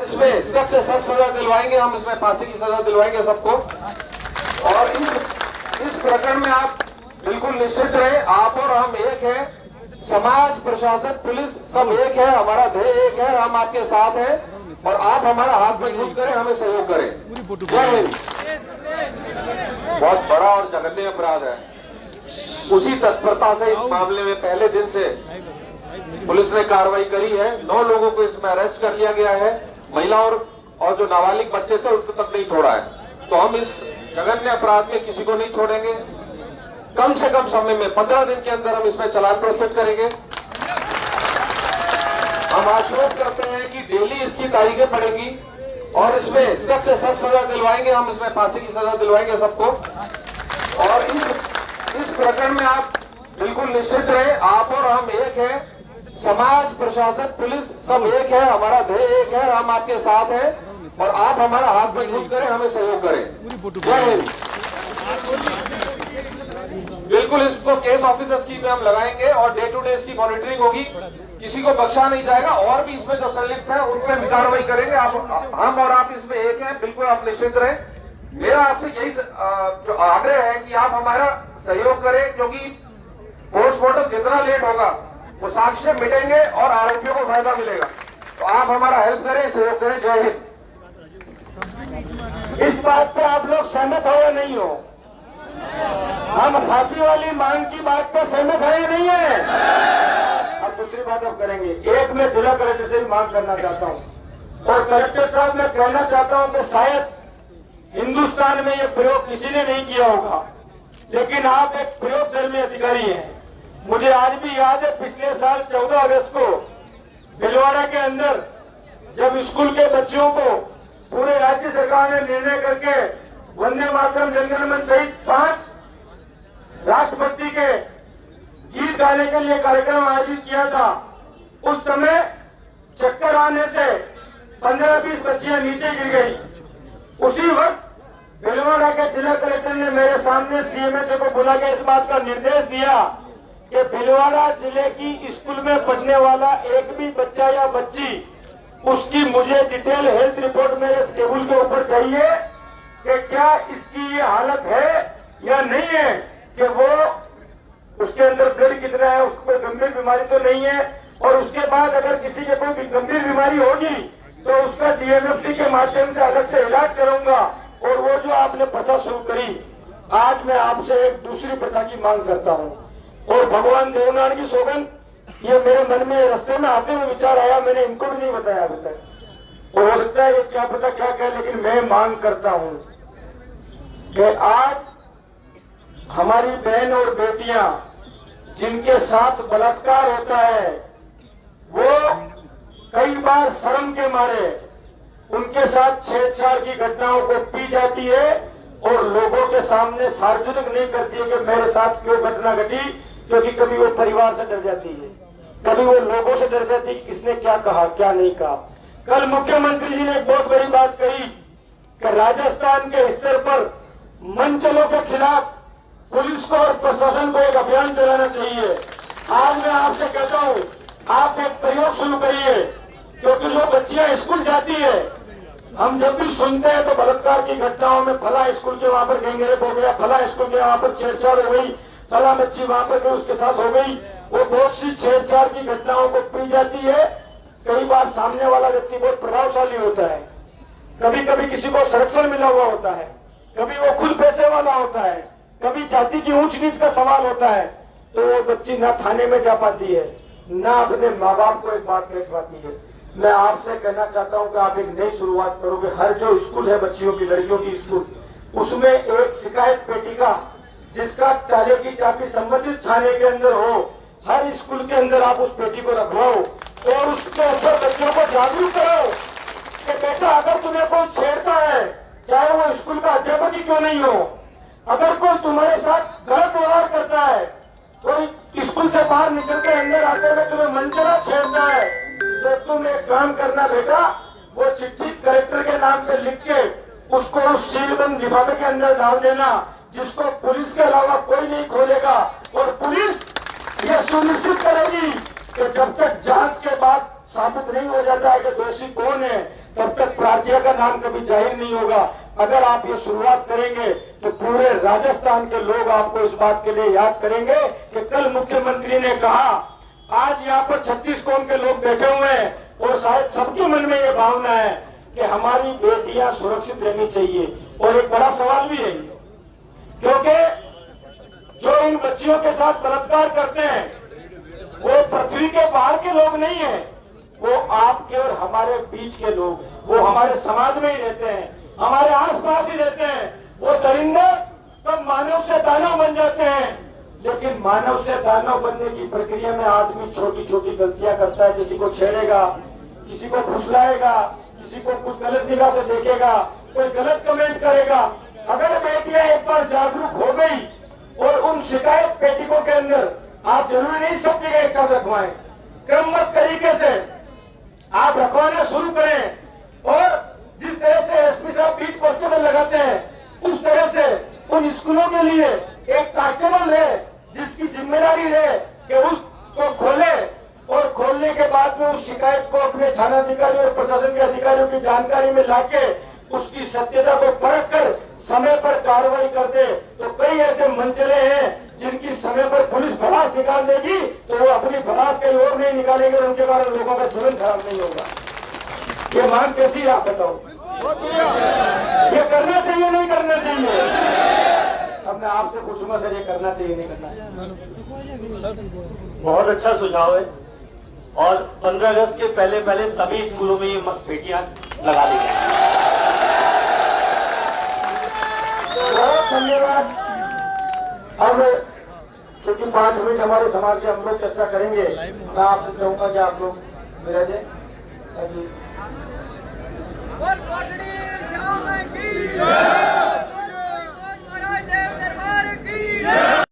इसमें सख्त से सख्त सजा दिलवाएंगे, हम इसमें फांसी की सजा दिलवाएंगे सबको। और इस प्रकरण में आप बिल्कुल निश्चित रहे, आप और हम एक है, समाज, प्रशासन, पुलिस सब एक है, हमारा ध्येय एक है, हम आपके साथ हैं और आप हमारा हाथ मजबूत करें, हमें सहयोग करें। जय हिंद। बहुत बड़ा और जघन्य अपराध है। उसी तत्परता से इस मामले में पहले दिन से पुलिस ने कार्रवाई करी है। 9 लोगों को इसमें अरेस्ट कर लिया गया है। महिला और जो नाबालिग बच्चे थे उनको तक नहीं छोड़ा है। तो हम इस जघन्य अपराध में किसी को नहीं छोड़ेंगे। कम से कम समय में 15 दिन के अंदर हम इसमें चालान प्रस्तुत करेंगे। हम आश्वस्त करते हैं कि डेली इसकी तारीखें पड़ेंगी और इसमें सख्त से सख्त सजा दिलवाएंगे, हम इसमें फांसी की सजा दिलवाएंगे सबको। और इस प्रकरण में आप बिल्कुल निश्चित रहे, आप और हम एक है, समाज, प्रशासन, पुलिस सब एक है, हमारा ध्येय एक है, हम आपके साथ हैं और आप हमारा हाथ मजबूत करें, हमें सहयोग करें। जय हिंद। बिल्कुल इसको केस ऑफिसर स्कीम में हम लगाएंगे और डे टू डे इसकी मॉनिटरिंग होगी। किसी को बख्शा नहीं जाएगा और भी इसमें जो संलिप्त है उन पर कार्रवाई करेंगे। हम और आप इसमें एक हैं, बिल्कुल आप निश्चित रहें। मेरा आपसे यही जो आग्रह है कि आप हमारा सहयोग करें, क्योंकि पोस्टमार्टम जितना लेट होगा वो साक्ष्य मिटेंगे और आरोपियों को फायदा मिलेगा। तो आप हमारा हेल्प करें, सहयोग करें। जय हिंद। इस बात पे आप लोग सहमत हो या नहीं हो? हम फांसी वाली मांग की बात पर सहमत है या नहीं है? अब दूसरी बात अब करेंगे। एक मैं जिला कलेक्टर से भी मांग करना चाहता हूँ और कलेक्टर साहब मैं कहना चाहता हूँ कि शायद हिंदुस्तान में ये प्रयोग किसी ने नहीं किया होगा, लेकिन आप एक प्रयोगधर्मी अधिकारी हैं। मुझे आज भी याद है पिछले साल 14 अगस्त को भिलवाड़ा के अंदर जब स्कूल के बच्चों को पूरे राज्य सरकार ने निर्णय करके वंदे मातरम, जनगण मन सहित 5 राष्ट्रभक्ति के गीत गाने के लिए कार्यक्रम आयोजित किया था। उस समय चक्कर आने से 15-20 बच्चियां नीचे गिर गई। उसी वक्त भिलवाड़ा के जिला कलेक्टर ने मेरे सामने सीएमएचओ को बुला के इस बात का निर्देश दिया कि भिलवाड़ा जिले की स्कूल में पढ़ने वाला एक भी बच्चा या बच्ची, उसकी मुझे डिटेल हेल्थ रिपोर्ट मेरे टेबल के ऊपर चाहिए कि क्या इसकी ये हालत है या नहीं है, कि वो उसके अंदर ब्लड कितना है, उसको कोई गंभीर बीमारी तो नहीं है, और उसके बाद अगर किसी के कोई गंभीर बीमारी होगी तो उसका डीएमएफटी के माध्यम से अलग से इलाज करूंगा। और वो जो आपने प्रथा शुरू करी, आज मैं आपसे एक दूसरी प्रथा की मांग करता हूं। और भगवान देवनारायण की सौगंध, ये मेरे मन में रास्ते में आते हुए विचार आया, मैंने इनको भी नहीं बताया अभी तक। और हो सकता है ये क्या पता क्या कहे, लेकिन मैं मांग करता हूं कि आज हमारी बहन और बेटियां जिनके साथ बलात्कार होता है, वो कई बार शर्म के मारे उनके साथ छेड़छाड़ की घटनाओं को पी जाती है और लोगों के सामने सार्वजनिक नहीं करती है कि मेरे साथ क्यों घटना घटी, क्योंकि कभी वो परिवार से डर जाती है, कभी वो लोगों से डर जाती है कि किसने क्या कहा क्या नहीं कहा। कल मुख्यमंत्री जी ने एक बहुत बड़ी बात कही कि राजस्थान के स्तर पर मंचलों के खिलाफ पुलिस को और प्रशासन को एक अभियान चलाना चाहिए। आज मैं आपसे कहता हूं, आप एक प्रयोग शुरू करिए, क्योंकि जो बच्चियां स्कूल जाती है, हम जब भी सुनते हैं तो बलात्कार की घटनाओं में फला स्कूल के वहां पर गैंगरेप हो गया, फला स्कूल के वहां पर छेड़छाड़ हो गई, फला बच्ची वहां पर उसके साथ हो गई, वो बहुत सी छेड़छाड़ की घटनाओं को पी जाती है। कई बार सामने वाला व्यक्ति बहुत प्रभावशाली होता है, कभी कभी किसी को संरक्षण मिला हुआ होता है, कभी वो खुद पैसे वाला होता है, कभी जाति की ऊंच नीच का सवाल होता है, तो वो बच्ची ना थाने में जा पाती है, ना अपने माँ बाप को एक बात कह पाती है। मैं आपसे कहना चाहता हूं कि आप एक नई शुरुआत करोगे। हर जो स्कूल है बच्चियों की, लड़कियों की स्कूल, उसमें एक शिकायत पेटिका जिसका ताले की चाबी संबंधित थाने के अंदर हो, हर स्कूल के अंदर आप उस पेटी को रखवाओ और उसके ऊपर बच्चों को जागरूक करो कि बेटा अगर तुम्हें कोई छेड़ता है, चाहे वो स्कूल का अध्यापक ही क्यों नहीं हो, अगर कोई तुम्हारे साथ गलत व्यवहार करता है, कोई स्कूल से बाहर निकल के अंदर आते हुए तुम्हें मंचला छेड़ता है, तो तुम एक काम करना बेटा, वो चिट्ठी कलेक्टर के नाम पे लिख के उसको उस सीलबंद लिफाफे के अंदर डाल देना, जिसको पुलिस के अलावा कोई नहीं खोलेगा। और पुलिस ये सुनिश्चित करेगी कि जब तक जांच के बाद साबित नहीं हो जाता है कि दोषी कौन है, तब तक प्रार्थना का नाम कभी जाहिर नहीं होगा। अगर आप ये शुरुआत करेंगे तो पूरे राजस्थान के लोग आपको इस बात के लिए याद करेंगे कि कल मुख्यमंत्री ने कहा, आज यहाँ पर 36 कौम के लोग बैठे हुए हैं और शायद सबके मन में ये भावना है कि हमारी बेटियां सुरक्षित रहनी चाहिए। और एक बड़ा सवाल भी है, क्योंकि जो इन बच्चियों के साथ बलात्कार करते हैं वो पृथ्वी के बाहर के लोग नहीं है, वो आपके और हमारे बीच के लोग, वो हमारे समाज में ही रहते हैं, हमारे आसपास ही रहते हैं। वो दरिंदे तब मानव से दानव बन जाते हैं, लेकिन मानव से दानव बनने की प्रक्रिया में आदमी छोटी छोटी गलतियां करता है। किसी को छेड़ेगा, किसी को फुसलाएगा, किसी को कुछ गलत निगाह से देखेगा, कोई गलत कमेंट करेगा। अगर बेटियां एक बार जागरूक हो गई और उन शिकायत पेटिकों के अंदर, आप जरूरी नहीं सब जगह एक साथ रखवाएं, क्रमबद्ध तरीके से आप रखवाना शुरू करें। और जिस तरह से एसपी साहब बीट कांस्टेबल लगाते हैं उस तरह से उन स्कूलों के लिए एक कांस्टेबल रहे जिसकी जिम्मेदारी रहे कि उसको खोले और खोलने के बाद में उस शिकायत को अपने थानाधिकारी और प्रशासन के अधिकारियों की जानकारी में लाके उसकी सत्यता को परख कर समय पर कार्रवाई कर दे। तो कई ऐसे मंचले हैं जिनकी समय पर पुलिस भड़ास निकाल देगी तो वो अपनी भड़ास कहीं और नहीं निकालेंगे, उनके कारण लोगों का जीवन खराब नहीं होगा। ये मांग कैसी है आप बताओ? ये करना चाहिए नहीं करना चाहिए? अब मैं आपसे पूछूंगा सर, ये करना चाहिए नहीं करना चाहिए? बहुत अच्छा सुझाव है और 15 अगस्त के पहले सभी स्कूलों में ये पेटियां लगा दी जाए। बहुत धन्यवाद। अब क्योंकि 5 मिनट हमारे समाज के हम लोग चर्चा करेंगे, मैं आपसे चाहूंगा कि आप लोग मेरा